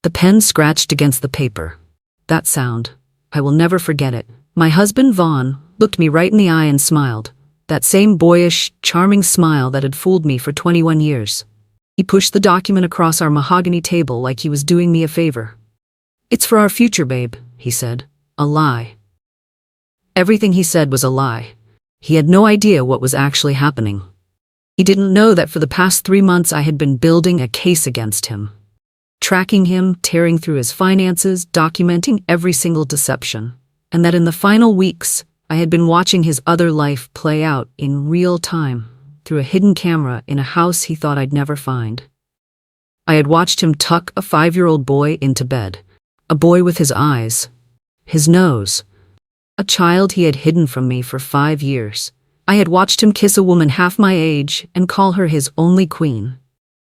The pen scratched against the paper. That sound. I will never forget it. My husband, Vaughn, looked me right in the eye and smiled. That same boyish, charming smile that had fooled me for 21 years. He pushed the document across our mahogany table like he was doing me a favor. "It's for our future, babe," he said. A lie. Everything he said was a lie. He had no idea what was actually happening. He didn't know that for the past 3 months I had been building a case against him. Tracking him, tearing through his finances, documenting every single deception. And that in the final weeks, I had been watching his other life play out in real time, through a hidden camera in a house he thought I'd never find. I had watched him tuck a 5-year-old boy into bed. A boy with his eyes. His nose. A child he had hidden from me for 5 years. I had watched him kiss a woman half my age and call her his only queen.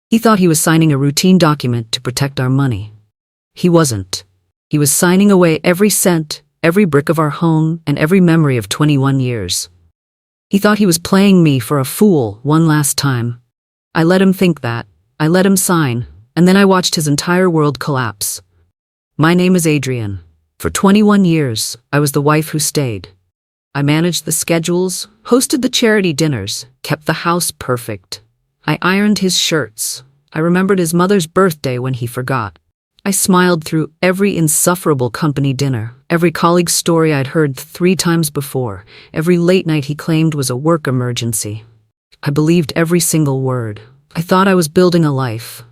He thought he was signing a routine document to protect our money. He wasn't. He was signing away every cent, every brick of our home, and every memory of 21 years. He thought he was playing me for a fool one last time. I let him think that. I let him sign, and then I watched his entire world collapse. My name is Adrian. For 21 years, I was the wife who stayed. I managed the schedules, hosted the charity dinners, kept the house perfect. I ironed his shirts. I remembered his mother's birthday when he forgot. I smiled through every insufferable company dinner, every colleague's story I'd heard 3 times before, every late night he claimed was a work emergency. I believed every single word. I thought I was building a life.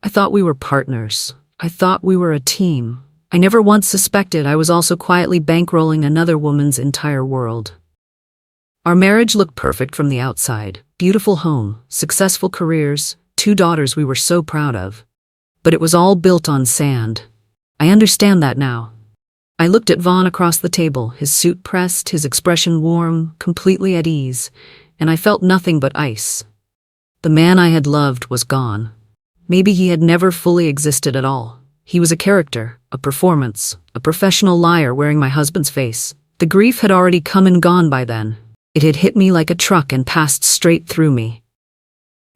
I thought we were partners. I thought we were a team. I never once suspected I was also quietly bankrolling another woman's entire world. Our marriage looked perfect from the outside. Beautiful home, successful careers, 2 daughters we were so proud of. But it was all built on sand. I understand that now. I looked at Vaughn across the table, his suit pressed, his expression warm, completely at ease, and I felt nothing but ice. The man I had loved was gone. Maybe he had never fully existed at all. He was a character, a performance, a professional liar wearing my husband's face. The grief had already come and gone by then. It had hit me like a truck and passed straight through me.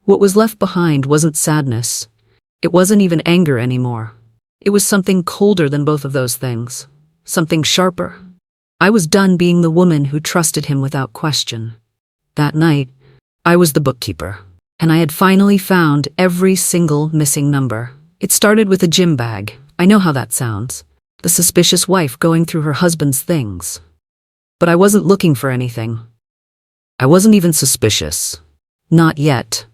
What was left behind wasn't sadness. It wasn't even anger anymore. It was something colder than both of those things. Something sharper. I was done being the woman who trusted him without question. That night, I was the bookkeeper, and I had finally found every single missing number. It started with a gym bag. I know how that sounds. The suspicious wife going through her husband's things. But I wasn't looking for anything. I wasn't even suspicious. Not yet.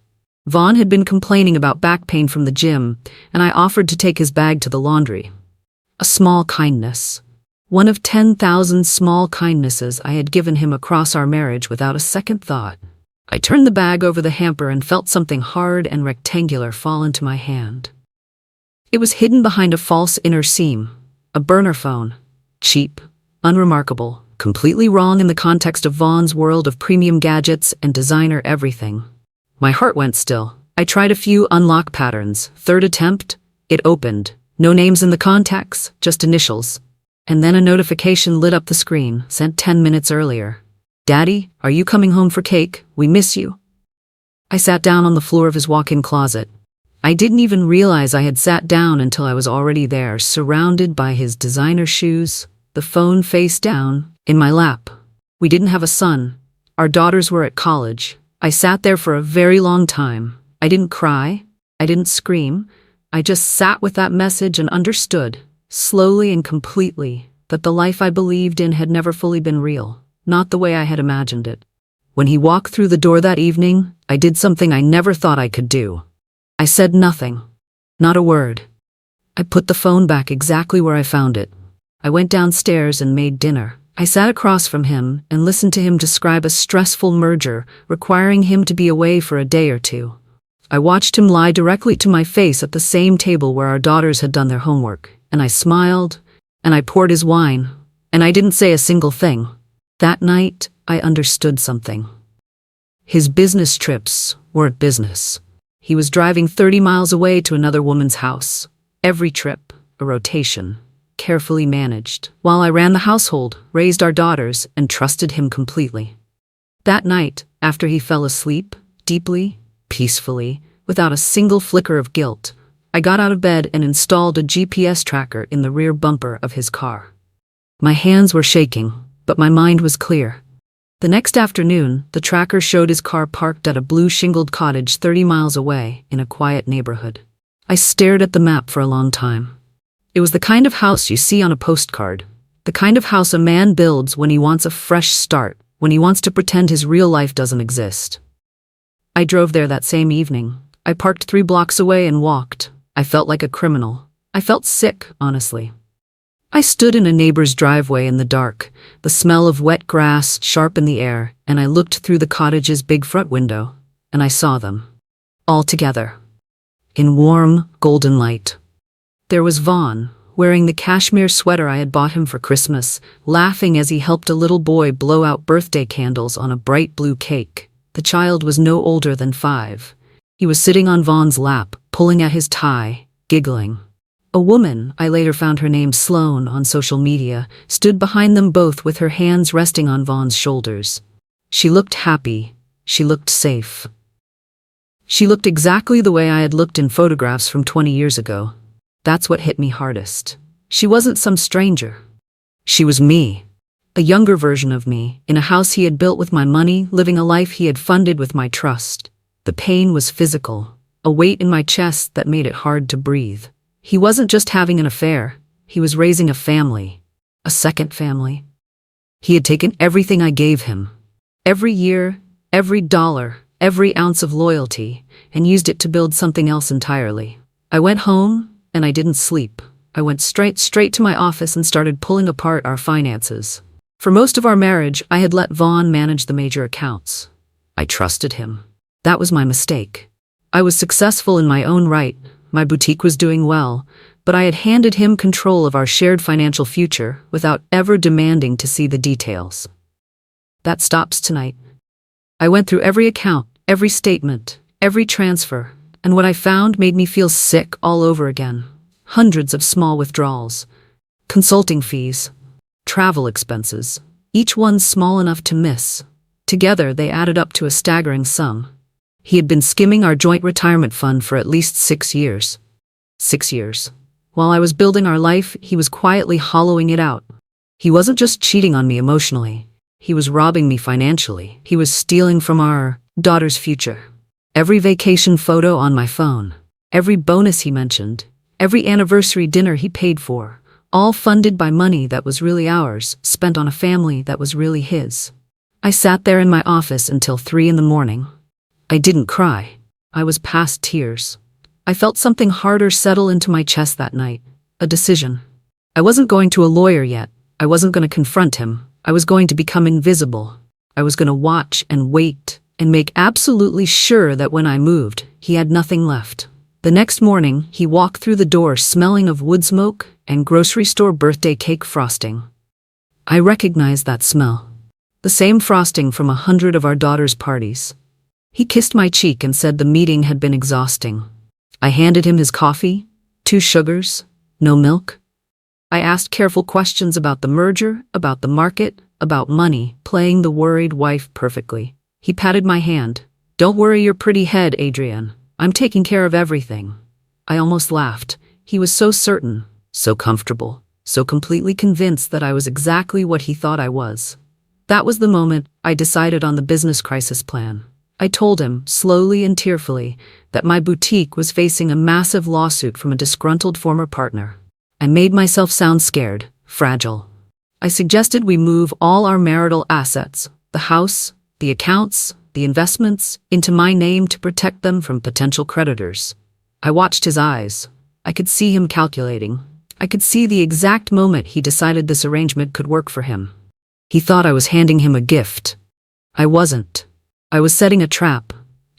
Vaughn had been complaining about back pain from the gym, and I offered to take his bag to the laundry. A small kindness. One of 10,000 small kindnesses I had given him across our marriage without a second thought. I turned the bag over the hamper and felt something hard and rectangular fall into my hand. It was hidden behind a false inner seam. A burner phone. Cheap, unremarkable, completely wrong in the context of Vaughn's world of premium gadgets and designer everything. My heart went still. I tried a few unlock patterns. 3rd attempt, it opened. No names in the contacts, just initials. And then a notification lit up the screen, sent 10 minutes earlier. "Daddy, are you coming home for cake? We miss you." I sat down on the floor of his walk-in closet. I didn't even realize I had sat down until I was already there, surrounded by his designer shoes, the phone face down, in my lap. We didn't have a son. Our daughters were at college. I sat there for a very long time. I didn't cry. I didn't scream. I just sat with that message and understood, slowly and completely, that the life I believed in had never fully been real, not the way I had imagined it. When he walked through the door that evening, I did something I never thought I could do. I said nothing. Not a word. I put the phone back exactly where I found it. I went downstairs and made dinner. I sat across from him and listened to him describe a stressful merger requiring him to be away for a day or 2. I watched him lie directly to my face at the same table where our daughters had done their homework, and I smiled, and I poured his wine, and I didn't say a single thing. That night, I understood something. His business trips weren't business. He was driving 30 miles away to another woman's house. Every trip, a rotation. Carefully managed, while I ran the household, raised our daughters, and trusted him completely. That night, after he fell asleep, deeply, peacefully, without a single flicker of guilt, I got out of bed and installed a GPS tracker in the rear bumper of his car. My hands were shaking, but my mind was clear. The next afternoon, the tracker showed his car parked at a blue shingled cottage 30 miles away in a quiet neighborhood. I stared at the map for a long time. It was the kind of house you see on a postcard, the kind of house a man builds when he wants a fresh start, when he wants to pretend his real life doesn't exist. I drove there that same evening. I parked 3 blocks away and walked. I felt like a criminal. I felt sick, honestly. I stood in a neighbor's driveway in the dark, the smell of wet grass sharp in the air, and I looked through the cottage's big front window, and I saw them. All together. In warm, golden light. There was Vaughn, wearing the cashmere sweater I had bought him for Christmas, laughing as he helped a little boy blow out birthday candles on a bright blue cake. The child was no older than 5. He was sitting on Vaughn's lap, pulling at his tie, giggling. A woman, I later found her name Sloane on social media, stood behind them both with her hands resting on Vaughn's shoulders. She looked happy. She looked safe. She looked exactly the way I had looked in photographs from 20 years ago. That's what hit me hardest. She wasn't some stranger. She was me. A younger version of me, in a house he had built with my money, living a life he had funded with my trust. The pain was physical, a weight in my chest that made it hard to breathe. He wasn't just having an affair, he was raising a family, a second family. He had taken everything I gave him, every year, every dollar, every ounce of loyalty, and used it to build something else entirely. I went home, and I didn't sleep. I went straight to my office and started pulling apart our finances. For most of our marriage, I had let Vaughn manage the major accounts. I trusted him. That was my mistake. I was successful in my own right. My boutique was doing well, but I had handed him control of our shared financial future without ever demanding to see the details. That stops tonight. I went through every account, every statement, every transfer, and what I found made me feel sick all over again. Hundreds of small withdrawals, consulting fees, travel expenses, each one small enough to miss. Together, they added up to a staggering sum. He had been skimming our joint retirement fund for at least 6 years. 6 years. While I was building our life, he was quietly hollowing it out. He wasn't just cheating on me emotionally. He was robbing me financially. He was stealing from our daughter's future. Every vacation photo on my phone, every bonus he mentioned, every anniversary dinner he paid for, all funded by money that was really ours, spent on a family that was really his. I sat there in my office until 3 a.m. I didn't cry. I was past tears. I felt something harder settle into my chest that night. A decision. I wasn't going to a lawyer yet. I wasn't going to confront him. I was going to become invisible. I was going to watch and wait and make absolutely sure that when I moved, he had nothing left. The next morning, he walked through the door smelling of wood smoke and grocery store birthday cake frosting. I recognized that smell. The same frosting from 100 of our daughter's parties. He kissed my cheek and said the meeting had been exhausting. I handed him his coffee, 2 sugars, no milk. I asked careful questions about the merger, about the market, about money, playing the worried wife perfectly. He patted my hand. "Don't worry your pretty head, Adrienne. I'm taking care of everything." I almost laughed. He was so certain, so comfortable, so completely convinced that I was exactly what he thought I was. That was the moment I decided on the business crisis plan. I told him, slowly and tearfully, that my boutique was facing a massive lawsuit from a disgruntled former partner. I made myself sound scared, fragile. I suggested we move all our marital assets, the house, the accounts, the investments, into my name to protect them from potential creditors. I watched his eyes. I could see him calculating. I could see the exact moment he decided this arrangement could work for him. He thought I was handing him a gift. I wasn't. I was setting a trap,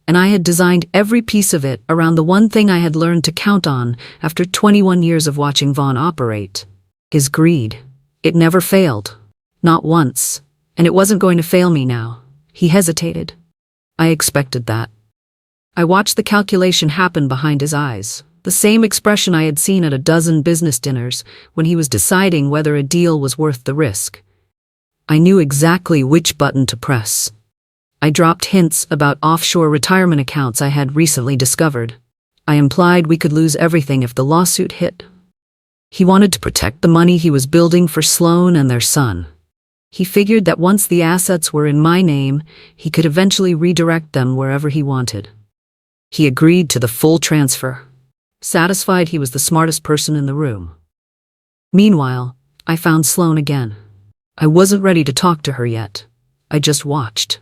and I had designed every piece of it around the one thing I had learned to count on after 21 years of watching Vaughn operate. His greed. It never failed. Not once. And it wasn't going to fail me now. He hesitated. I expected that. I watched the calculation happen behind his eyes, the same expression I had seen at a dozen business dinners when he was deciding whether a deal was worth the risk. I knew exactly which button to press. I dropped hints about offshore retirement accounts I had recently discovered. I implied we could lose everything if the lawsuit hit. He wanted to protect the money he was building for Sloan and their son. He figured that once the assets were in my name, he could eventually redirect them wherever he wanted. He agreed to the full transfer, satisfied he was the smartest person in the room. Meanwhile, I found Sloan again. I wasn't ready to talk to her yet. I just watched.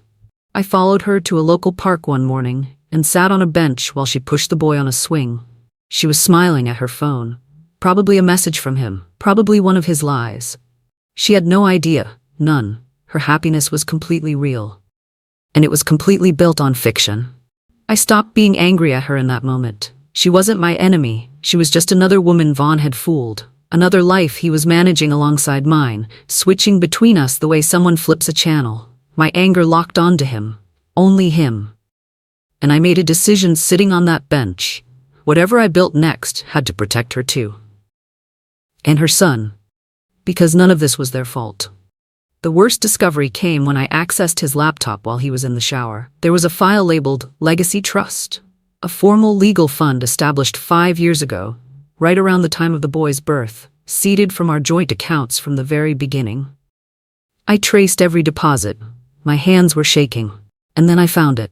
I followed her to a local park one morning and sat on a bench while she pushed the boy on a swing. She was smiling at her phone. Probably a message from him, probably one of his lies. She had no idea, none. Her happiness was completely real. And it was completely built on fiction. I stopped being angry at her in that moment. She wasn't my enemy, she was just another woman Vaughn had fooled. Another life he was managing alongside mine, switching between us the way someone flips a channel. My anger locked onto him. Only him. And I made a decision sitting on that bench. Whatever I built next had to protect her too. And her son. Because none of this was their fault. The worst discovery came when I accessed his laptop while he was in the shower. There was a file labeled Legacy Trust, a formal legal fund established 5 years ago, right around the time of the boy's birth, seeded from our joint accounts from the very beginning. I traced every deposit. My hands were shaking. And then I found it.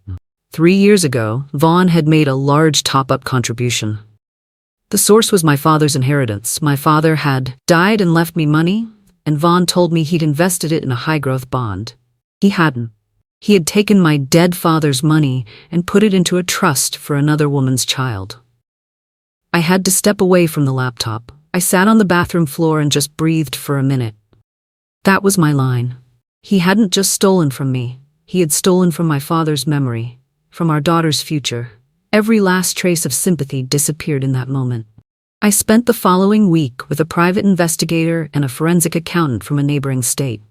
3 years ago, Vaughn had made a large top-up contribution. The source was my father's inheritance. My father had died and left me money, and Vaughn told me he'd invested it in a high-growth bond. He hadn't. He had taken my dead father's money and put it into a trust for another woman's child. I had to step away from the laptop. I sat on the bathroom floor and just breathed for a minute. That was my line. He hadn't just stolen from me. He had stolen from my father's memory, from our daughter's future. Every last trace of sympathy disappeared in that moment. I spent the following week with a private investigator and a forensic accountant from a neighboring state.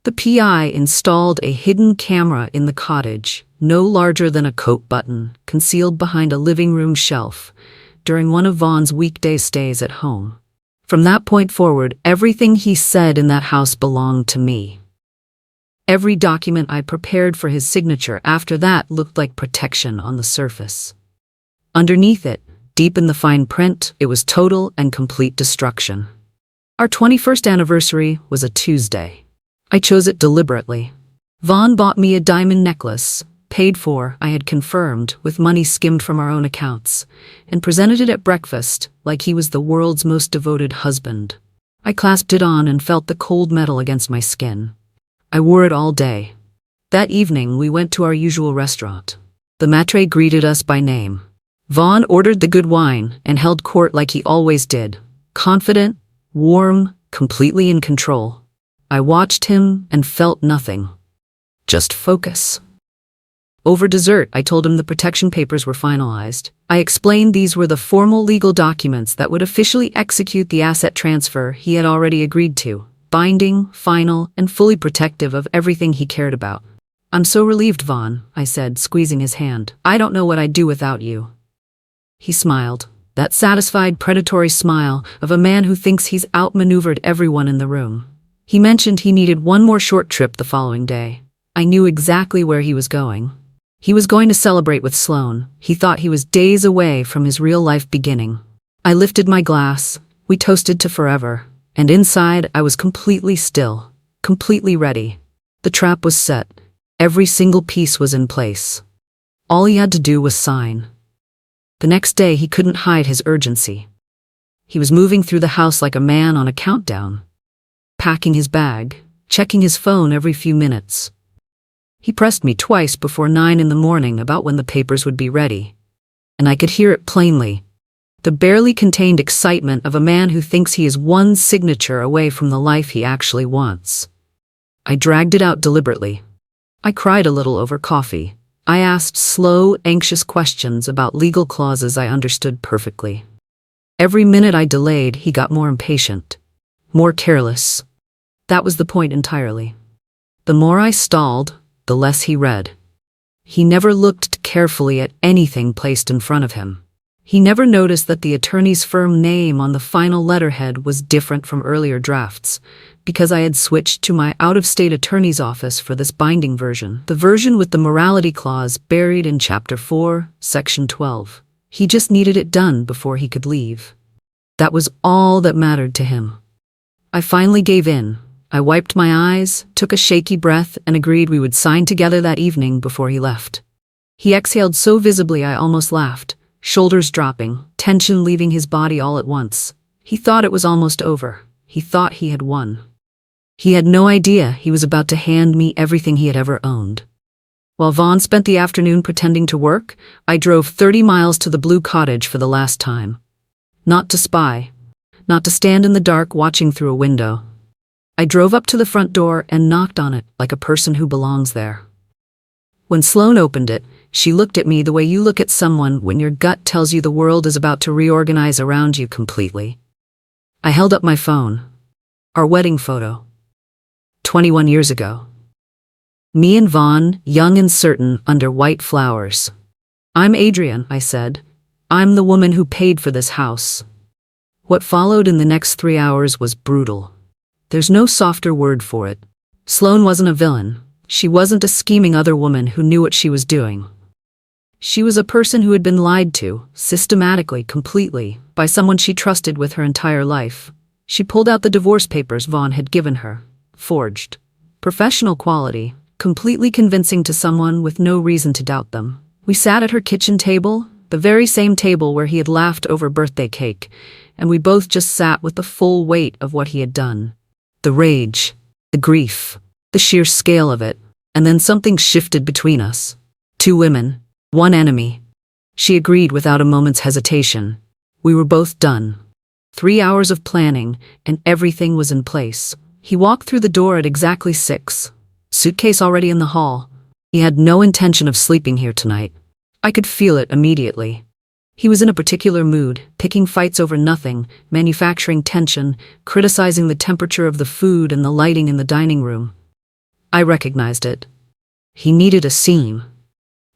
The PI installed a hidden camera in the cottage, no larger than a coat button, concealed behind a living room shelf, during one of Vaughn's weekday stays at home. From that point forward, everything he said in that house belonged to me. Every document I prepared for his signature after that looked like protection on the surface. Underneath it, deep in the fine print, it was total and complete destruction. Our 21st anniversary was a Tuesday. I chose it deliberately. Vaughn bought me a diamond necklace, paid for, I had confirmed, with money skimmed from our own accounts, and presented it at breakfast like he was the world's most devoted husband. I clasped it on and felt the cold metal against my skin. I wore it all day. That evening, we went to our usual restaurant. The maître greeted us by name. Vaughn ordered the good wine and held court like he always did, confident, warm, completely in control. I watched him and felt nothing. Just focus. Over dessert, I told him the protection papers were finalized. I explained these were the formal legal documents that would officially execute the asset transfer he had already agreed to, binding, final, and fully protective of everything he cared about. "I'm so relieved, Vaughn," I said, squeezing his hand. "I don't know what I'd do without you." He smiled, that satisfied, predatory smile of a man who thinks he's outmaneuvered everyone in the room. He mentioned he needed one more short trip the following day. I knew exactly where he was going. He was going to celebrate with Sloan. He thought he was days away from his real-life beginning. I lifted my glass. We toasted to forever. And inside, I was completely still, completely ready. The trap was set. Every single piece was in place. All he had to do was sign. The next day, he couldn't hide his urgency. He was moving through the house like a man on a countdown, packing his bag, checking his phone every few minutes. He pressed me twice before 9 in the morning about when the papers would be ready. And I could hear it plainly. The barely contained excitement of a man who thinks he is one signature away from the life he actually wants. I dragged it out deliberately. I cried a little over coffee. I asked slow, anxious questions about legal clauses I understood perfectly. Every minute I delayed, he got more impatient, more careless. That was the point entirely. The more I stalled, the less he read. He never looked carefully at anything placed in front of him. He never noticed that the attorney's firm name on the final letterhead was different from earlier drafts, because I had switched to my out-of-state attorney's office for this binding version, the version with the morality clause buried in Chapter 4, Section 12. He just needed it done before he could leave. That was all that mattered to him. I finally gave in. I wiped my eyes, took a shaky breath, and agreed we would sign together that evening before he left. He exhaled so visibly I almost laughed, shoulders dropping, tension leaving his body all at once. He thought it was almost over. He thought he had won. He had no idea he was about to hand me everything he had ever owned. While Vaughn spent the afternoon pretending to work, I drove 30 miles to the Blue Cottage for the last time. Not to spy. Not to stand in the dark watching through a window. I drove up to the front door and knocked on it like a person who belongs there. When Sloane opened it, she looked at me the way you look at someone when your gut tells you the world is about to reorganize around you completely. I held up my phone. Our wedding photo. 21 years ago. Me and Vaughn, young and certain, under white flowers. "I'm Adrian," I said. "I'm the woman who paid for this house." What followed in the next 3 hours was brutal. There's no softer word for it. Sloane wasn't a villain. She wasn't a scheming other woman who knew what she was doing. She was a person who had been lied to, systematically, completely, by someone she trusted with her entire life. She pulled out the divorce papers Vaughn had given her. Forged. Professional quality, completely convincing to someone with no reason to doubt them. We sat at her kitchen table, the very same table where he had laughed over birthday cake, and we both just sat with the full weight of what he had done. The rage, the grief, the sheer scale of it, and then something shifted between us. 2 women, 1 enemy. She agreed without a moment's hesitation. We were both done. 3 hours of planning, and everything was in place. He walked through the door at exactly 6. Suitcase already in the hall. He had no intention of sleeping here tonight. I could feel it immediately. He was in a particular mood, picking fights over nothing, manufacturing tension, criticizing the temperature of the food and the lighting in the dining room. I recognized it. He needed a scene.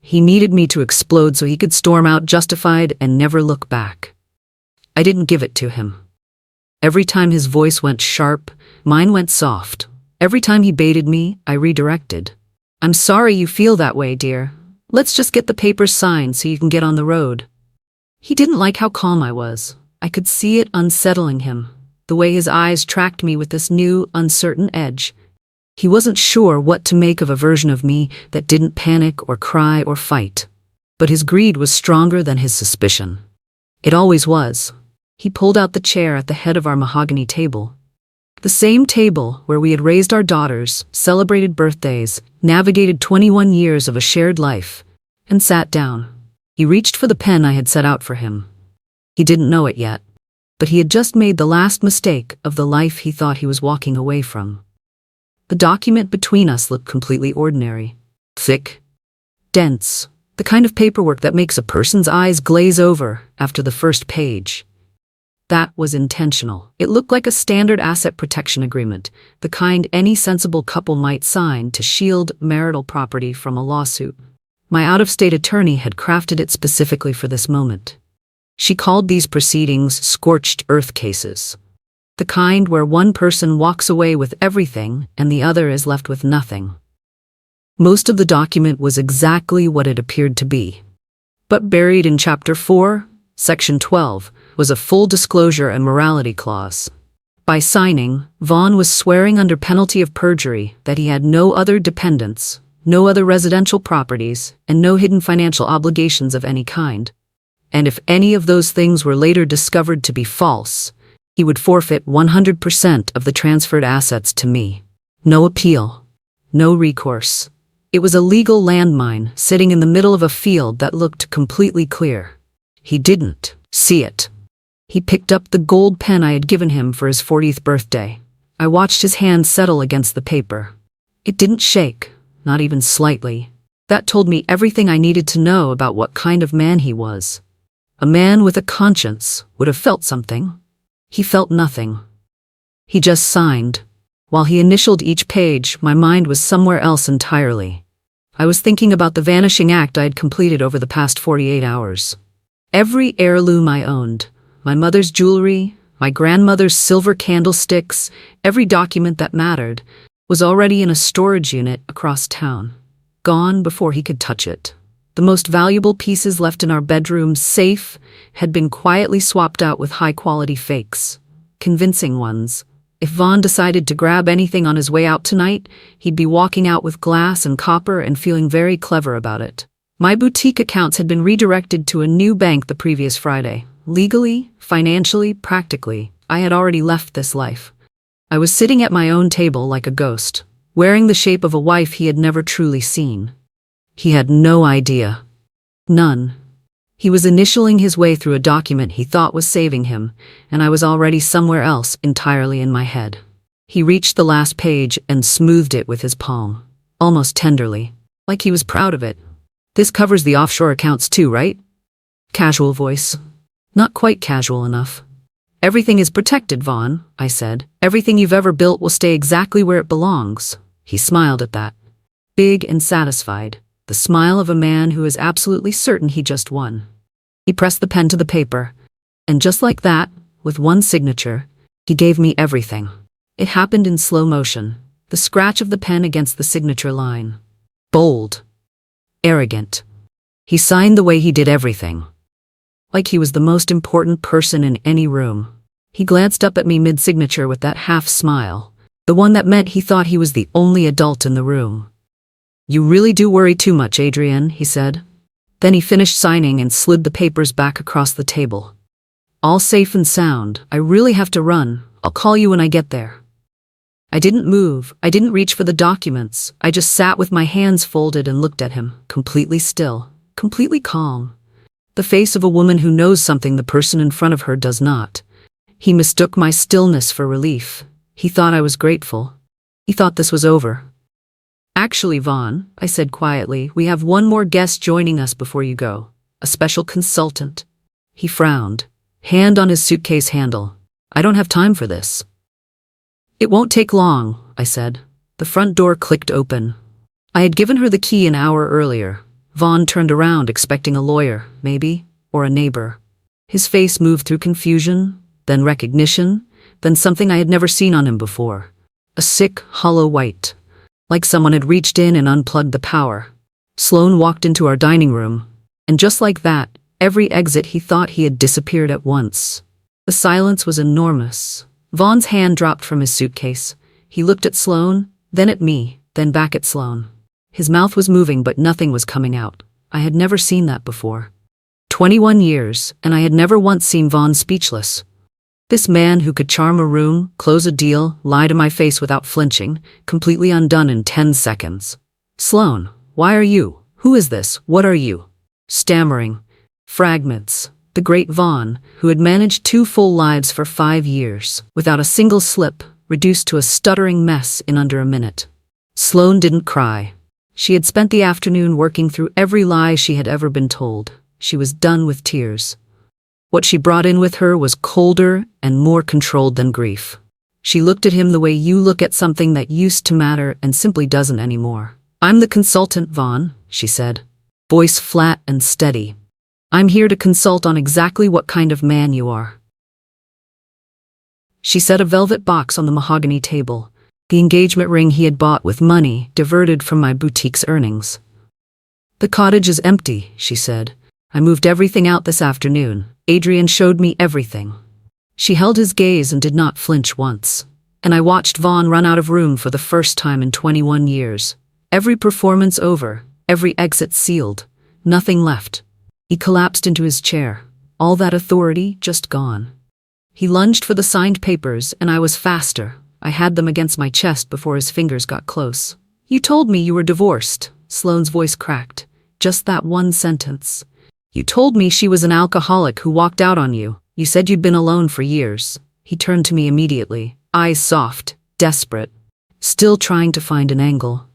He needed me to explode so he could storm out justified and never look back. I didn't give it to him. Every time his voice went sharp, mine went soft. Every time he baited me, I redirected. "I'm sorry you feel that way, dear. Let's just get the papers signed so you can get on the road." He didn't like how calm I was. I could see it unsettling him, the way his eyes tracked me with this new, uncertain edge. He wasn't sure what to make of a version of me that didn't panic or cry or fight. But his greed was stronger than his suspicion. It always was. He pulled out the chair at the head of our mahogany table. The same table where we had raised our daughters, celebrated birthdays, navigated 21 years of a shared life, and sat down. He reached for the pen I had set out for him. He didn't know it yet, but he had just made the last mistake of the life he thought he was walking away from. The document between us looked completely ordinary. Thick, dense, the kind of paperwork that makes a person's eyes glaze over after the first page. That was intentional. It looked like a standard asset protection agreement, the kind any sensible couple might sign to shield marital property from a lawsuit. My out-of-state attorney had crafted it specifically for this moment. She called these proceedings scorched earth cases. The kind where one person walks away with everything and the other is left with nothing. Most of the document was exactly what it appeared to be. But buried in Chapter 4, Section 12, was a full disclosure and morality clause. By signing, Vaughn was swearing under penalty of perjury that he had no other dependents, no other residential properties, and no hidden financial obligations of any kind. And if any of those things were later discovered to be false, he would forfeit 100% of the transferred assets to me. No appeal. No recourse. It was a legal landmine sitting in the middle of a field that looked completely clear. He didn't see it. He picked up the gold pen I had given him for his 40th birthday. I watched his hand settle against the paper. It didn't shake, not even slightly. That told me everything I needed to know about what kind of man he was. A man with a conscience would have felt something. He felt nothing. He just signed. While he initialed each page, my mind was somewhere else entirely. I was thinking about the vanishing act I had completed over the past 48 hours. Every heirloom I owned, my mother's jewelry, my grandmother's silver candlesticks, every document that mattered, was already in a storage unit across town, gone before he could touch it. The most valuable pieces left in our bedroom safe had been quietly swapped out with high-quality fakes. Convincing ones. If Vaughn decided to grab anything on his way out tonight, he'd be walking out with glass and copper and feeling very clever about it. My boutique accounts had been redirected to a new bank the previous Friday. Legally, financially, practically, I had already left this life. I was sitting at my own table like a ghost, wearing the shape of a wife he had never truly seen. He had no idea. None. He was initialing his way through a document he thought was saving him, and I was already somewhere else entirely in my head. He reached the last page and smoothed it with his palm, almost tenderly, like he was proud of it. "This covers the offshore accounts too, right?" Casual voice. Not quite casual enough. "Everything is protected, Vaughn," I said. "Everything you've ever built will stay exactly where it belongs." He smiled at that. Big and satisfied. The smile of a man who is absolutely certain he just won. He pressed the pen to the paper, and just like that, with one signature, he gave me everything. It happened in slow motion, the scratch of the pen against the signature line. Bold. Arrogant. He signed the way he did everything. Like he was the most important person in any room. He glanced up at me mid-signature with that half-smile, the one that meant he thought he was the only adult in the room. "You really do worry too much, Adrian," he said. Then he finished signing and slid the papers back across the table. "All safe and sound. I really have to run. I'll call you when I get there." I didn't move. I didn't reach for the documents. I just sat with my hands folded and looked at him, completely still, completely calm. The face of a woman who knows something the person in front of her does not. He mistook my stillness for relief. He thought I was grateful. He thought this was over. "Actually, Vaughn," I said quietly, "we have one more guest joining us before you go. A special consultant." He frowned, hand on his suitcase handle. "I don't have time for this." "It won't take long," I said. The front door clicked open. I had given her the key an hour earlier. Vaughn turned around expecting a lawyer, maybe, or a neighbor. His face moved through confusion, then recognition, then something I had never seen on him before. A sick, hollow white. Like someone had reached in and unplugged the power. Sloane walked into our dining room, and just like that, every exit he thought he had disappeared at once. The silence was enormous. Vaughn's hand dropped from his suitcase. He looked at Sloane, then at me, then back at Sloane. His mouth was moving but nothing was coming out. I had never seen that before. 21 years, and I had never once seen Vaughn speechless. This man who could charm a room, close a deal, lie to my face without flinching, completely undone in 10 seconds. "Sloane, why are you? Who is this? What are you?" Stammering. Fragments. The great Vaughn, who had managed 2 full lives for 5 years, without a single slip, reduced to a stuttering mess in under a minute. Sloane didn't cry. She had spent the afternoon working through every lie she had ever been told. She was done with tears. What she brought in with her was colder and more controlled than grief. She looked at him the way you look at something that used to matter and simply doesn't anymore. "I'm the consultant, Vaughn," she said, voice flat and steady. "I'm here to consult on exactly what kind of man you are." She set a velvet box on the mahogany table, the engagement ring he had bought with money diverted from my boutique's earnings. "The cottage is empty," she said. "I moved everything out this afternoon. Adrian showed me everything." She held his gaze and did not flinch once. And I watched Vaughn run out of room for the first time in 21 years. Every performance over, every exit sealed, nothing left. He collapsed into his chair, all that authority just gone. He lunged for the signed papers, and I was faster. I had them against my chest before his fingers got close. "You told me you were divorced," Sloane's voice cracked. Just that one sentence. "You told me she was an alcoholic who walked out on you. You said you'd been alone for years." He turned to me immediately, eyes soft, desperate, still trying to find an angle.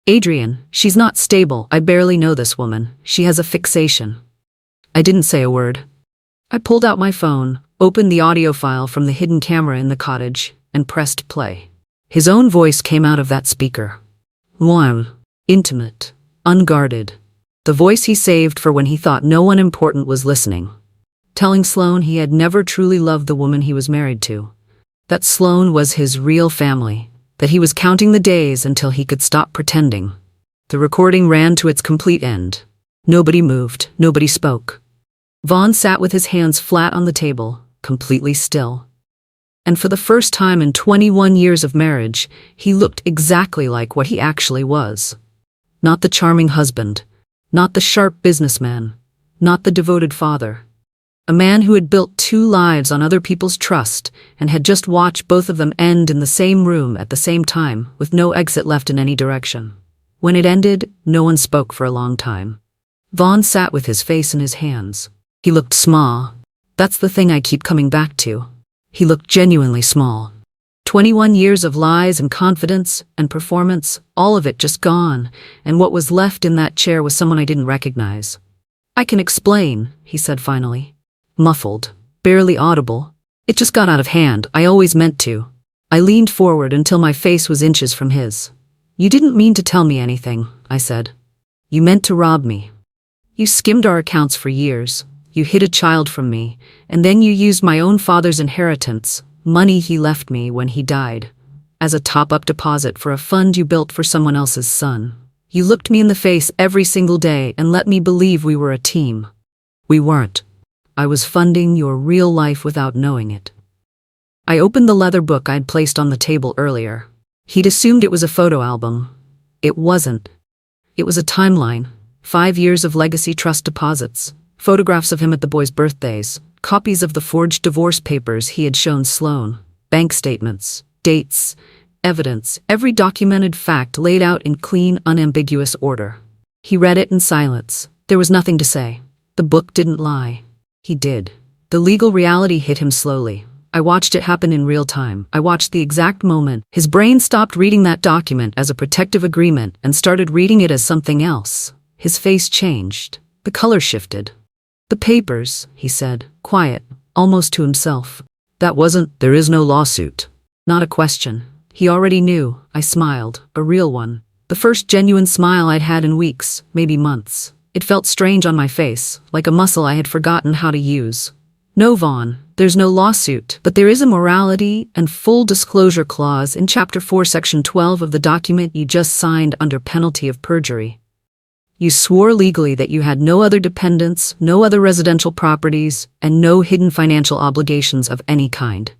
"Adrian, she's not stable. I barely know this woman. She has a fixation." I didn't say a word. I pulled out my phone, opened the audio file from the hidden camera in the cottage, and pressed play. His own voice came out of that speaker. Warm, intimate, unguarded. The voice he saved for when he thought no one important was listening. Telling Sloane he had never truly loved the woman he was married to. That Sloane was his real family. That he was counting the days until he could stop pretending. The recording ran to its complete end. Nobody moved, nobody spoke. Vaughn sat with his hands flat on the table, completely still. And for the first time in 21 years of marriage, he looked exactly like what he actually was. Not the charming husband, not the sharp businessman, not the devoted father. A man who had built 2 lives on other people's trust and had just watched both of them end in the same room at the same time, with no exit left in any direction. When it ended, no one spoke for a long time. Vaughn sat with his face in his hands. He looked small. That's the thing I keep coming back to. He looked genuinely small. 21 years of lies and confidence and performance, all of it just gone, and what was left in that chair was someone I didn't recognize. "I can explain," he said finally. Muffled, barely audible. "It just got out of hand. I always meant to." I leaned forward until my face was inches from his. "You didn't mean to tell me anything," I said. "You meant to rob me. You skimmed our accounts for years. You hid a child from me, and then you used my own father's inheritance, money he left me when he died, as a top-up deposit for a fund you built for someone else's son. You looked me in the face every single day and let me believe we were a team. We weren't. I was funding your real life without knowing it." I opened the leather book I'd placed on the table earlier. He'd assumed it was a photo album. It wasn't. It was a timeline. 5 years of legacy trust deposits, photographs of him at the boys' birthdays, copies of the forged divorce papers he had shown Sloan, bank statements, dates, evidence, every documented fact laid out in clean, unambiguous order. He read it in silence. There was nothing to say. The book didn't lie. He did. The legal reality hit him slowly. I watched it happen in real time. I watched the exact moment his brain stopped reading that document as a protective agreement and started reading it as something else. His face changed. The color shifted. "The papers," he said, quiet, almost to himself. There is no lawsuit." Not a question. He already knew. I smiled, a real one. The first genuine smile I'd had in weeks, maybe months. It felt strange on my face, like a muscle I had forgotten how to use. "No, Vaughn, there's no lawsuit, but there is a morality and full disclosure clause in Chapter 4, Section 12 of the document you just signed under penalty of perjury. You swore legally that you had no other dependents, no other residential properties, and no hidden financial obligations of any kind.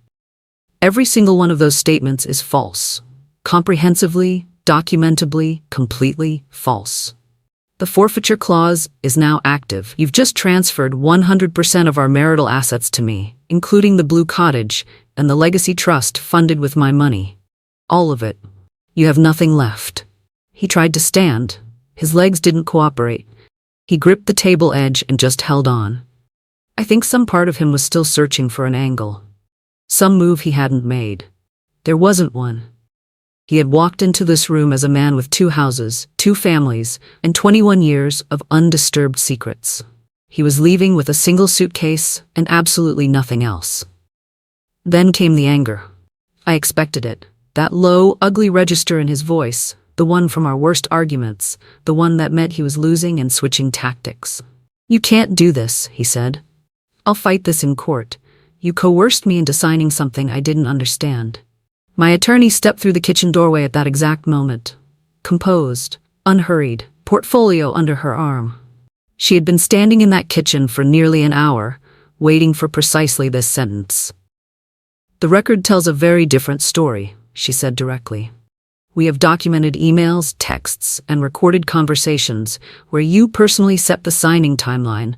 Every single one of those statements is false. Comprehensively, documentably, completely false. The forfeiture clause is now active. You've just transferred 100% of our marital assets to me, including the Blue Cottage and the legacy trust funded with my money. All of it. You have nothing left." He tried to stand. His legs didn't cooperate. He gripped the table edge and just held on. I think some part of him was still searching for an angle. Some move he hadn't made. There wasn't one. He had walked into this room as a man with 2 houses, 2 families, and 21 years of undisturbed secrets. He was leaving with a single suitcase and absolutely nothing else. Then came the anger. I expected it. That low, ugly register in his voice, the one from our worst arguments, the one that meant he was losing and switching tactics. "You can't do this," he said. "I'll fight this in court. You coerced me into signing something I didn't understand." My attorney stepped through the kitchen doorway at that exact moment. Composed, unhurried, portfolio under her arm. She had been standing in that kitchen for nearly an hour, waiting for precisely this sentence. "The record tells a very different story," she said directly. "We have documented emails, texts, and recorded conversations where you personally set the signing timeline,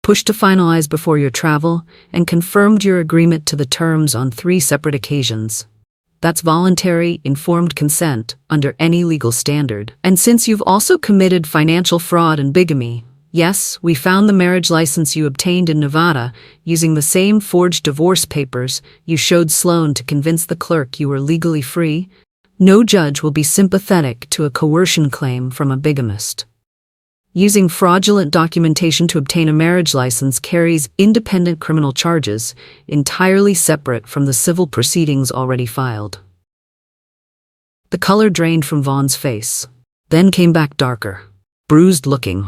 pushed to finalize before your travel, and confirmed your agreement to the terms on 3 separate occasions. That's voluntary, informed consent under any legal standard. And since you've also committed financial fraud and bigamy, yes, we found the marriage license you obtained in Nevada using the same forged divorce papers you showed Sloan to convince the clerk you were legally free. No judge will be sympathetic to a coercion claim from a bigamist. Using fraudulent documentation to obtain a marriage license carries independent criminal charges, entirely separate from the civil proceedings already filed." The color drained from Vaughn's face, then came back darker, bruised looking.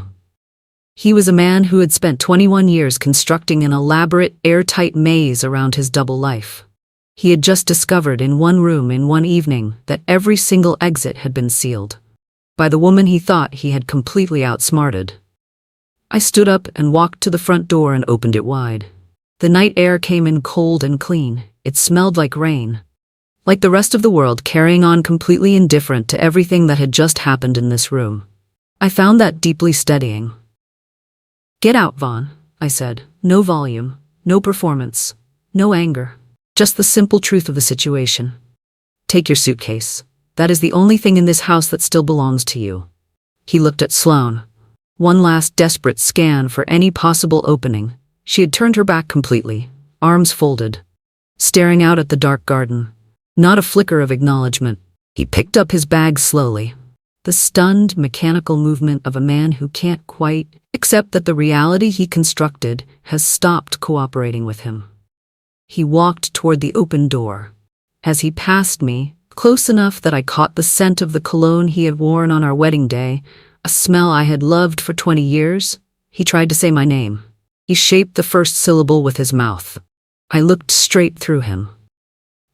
He was a man who had spent 21 years constructing an elaborate, airtight maze around his double life. He had just discovered in one room in one evening that every single exit had been sealed by the woman he thought he had completely outsmarted. I stood up and walked to the front door and opened it wide. The night air came in cold and clean. It smelled like rain. Like the rest of the world, carrying on completely indifferent to everything that had just happened in this room. I found that deeply steadying. "Get out, Vaughn," I said. No volume, no performance, no anger. Just the simple truth of the situation. "Take your suitcase. That is the only thing in this house that still belongs to you." He looked at Sloane. One last desperate scan for any possible opening. She had turned her back completely, arms folded, staring out at the dark garden. Not a flicker of acknowledgement. He picked up his bag slowly. The stunned, mechanical movement of a man who can't quite accept that the reality he constructed has stopped cooperating with him. He walked toward the open door. As he passed me, close enough that I caught the scent of the cologne he had worn on our wedding day, a smell I had loved for 20 years, he tried to say my name. He shaped the first syllable with his mouth. I looked straight through him,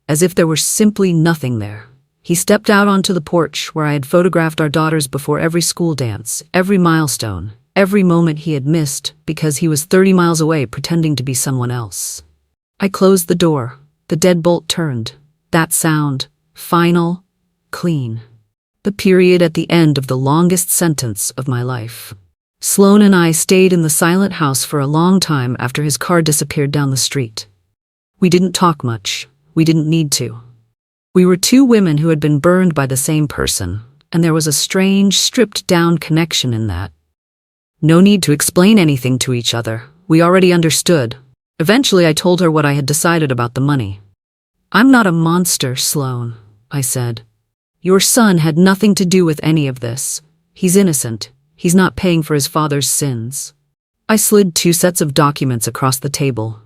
as if there were simply nothing there. He stepped out onto the porch where I had photographed our daughters before every school dance, every milestone, every moment he had missed because he was 30 miles away pretending to be someone else. I closed the door. The deadbolt turned. That sound, final, clean. The period at the end of the longest sentence of my life. Sloane and I stayed in the silent house for a long time after his car disappeared down the street. We didn't talk much. We didn't need to. We were two women who had been burned by the same person, and there was a strange, stripped-down connection in that. No need to explain anything to each other. We already understood. Eventually, I told her what I had decided about the money. "I'm not a monster, Sloane," I said. "Your son had nothing to do with any of this. He's innocent. He's not paying for his father's sins." I slid 2 sets of documents across the table.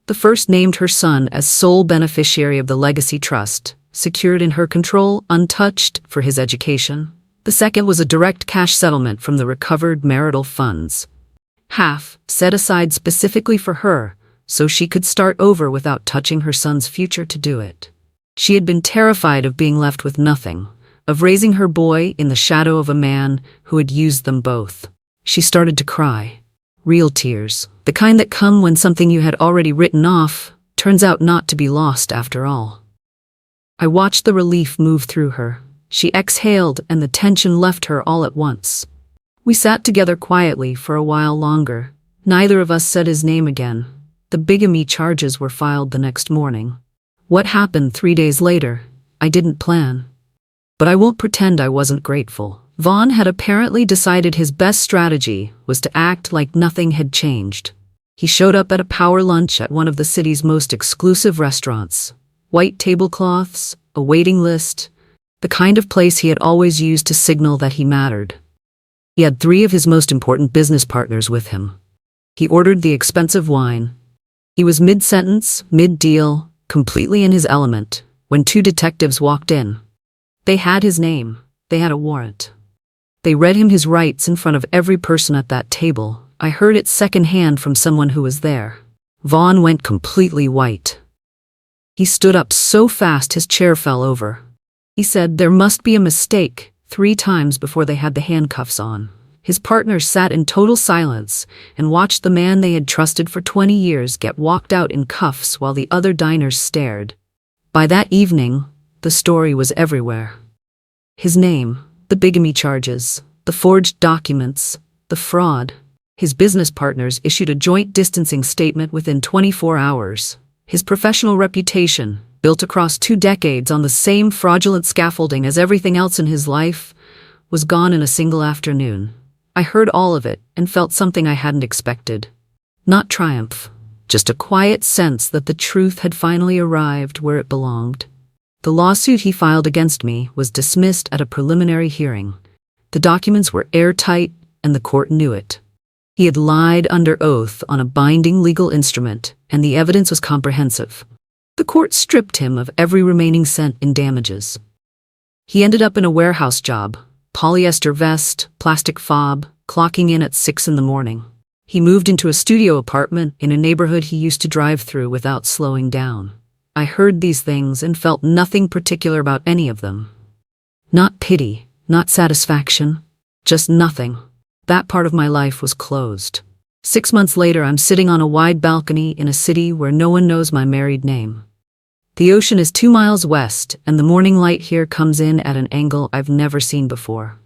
The first named her son as sole beneficiary of the legacy trust, secured in her control, untouched, for his education. The second was a direct cash settlement from the recovered marital funds. Half, set aside specifically for her, so she could start over without touching her son's future to do it. She had been terrified of being left with nothing, of raising her boy in the shadow of a man who had used them both. She started to cry. Real tears, the kind that come when something you had already written off turns out not to be lost after all. I watched the relief move through her. She exhaled and the tension left her all at once. We sat together quietly for a while longer. Neither of us said his name again. The bigamy charges were filed the next morning. What happened 3 days later, I didn't plan. But I won't pretend I wasn't grateful. Vaughn had apparently decided his best strategy was to act like nothing had changed. He showed up at a power lunch at one of the city's most exclusive restaurants. White tablecloths, a waiting list, the kind of place he had always used to signal that he mattered. He had 3 of his most important business partners with him. He ordered the expensive wine. He was mid-sentence, mid-deal, completely in his element, when 2 detectives walked in. They had his name. They had a warrant. They read him his rights in front of every person at that table. I heard it secondhand from someone who was there. Vaughn went completely white. He stood up so fast his chair fell over. He said there must be a mistake 3 times before they had the handcuffs on. His partners sat in total silence and watched the man they had trusted for 20 years get walked out in cuffs while the other diners stared. By that evening, the story was everywhere. His name, the bigamy charges, the forged documents, the fraud. His business partners issued a joint distancing statement within 24 hours. His professional reputation, built across 2 decades on the same fraudulent scaffolding as everything else in his life, was gone in a single afternoon. I heard all of it and felt something I hadn't expected. Not triumph, just a quiet sense that the truth had finally arrived where it belonged. The lawsuit he filed against me was dismissed at a preliminary hearing. The documents were airtight, and the court knew it. He had lied under oath on a binding legal instrument, and the evidence was comprehensive. The court stripped him of every remaining cent in damages. He ended up in a warehouse job, polyester vest, plastic fob, clocking in at 6 a.m. He moved into a studio apartment in a neighborhood he used to drive through without slowing down. I heard these things and felt nothing particular about any of them. Not pity, not satisfaction, just nothing. That part of my life was closed. 6 months later, I'm sitting on a wide balcony in a city where no one knows my married name. The ocean is 2 miles west, and the morning light here comes in at an angle I've never seen before.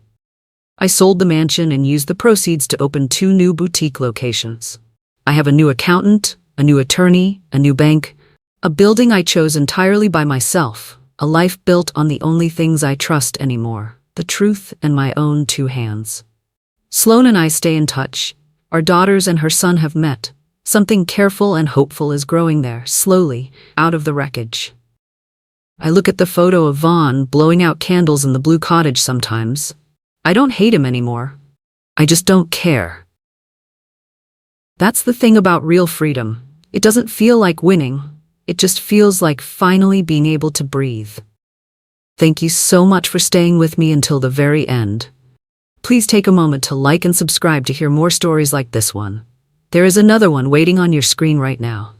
I sold the mansion and used the proceeds to open 2 new boutique locations. I have a new accountant, a new attorney, a new bank, a building I chose entirely by myself, a life built on the only things I trust anymore, the truth and my own 2 hands. Sloane and I stay in touch. Our daughters and her son have met. Something careful and hopeful is growing there, slowly, out of the wreckage. I look at the photo of Vaughn blowing out candles in the blue cottage sometimes. I don't hate him anymore. I just don't care. That's the thing about real freedom. It doesn't feel like winning. It just feels like finally being able to breathe. Thank you so much for staying with me until the very end. Please take a moment to like and subscribe to hear more stories like this one. There is another one waiting on your screen right now.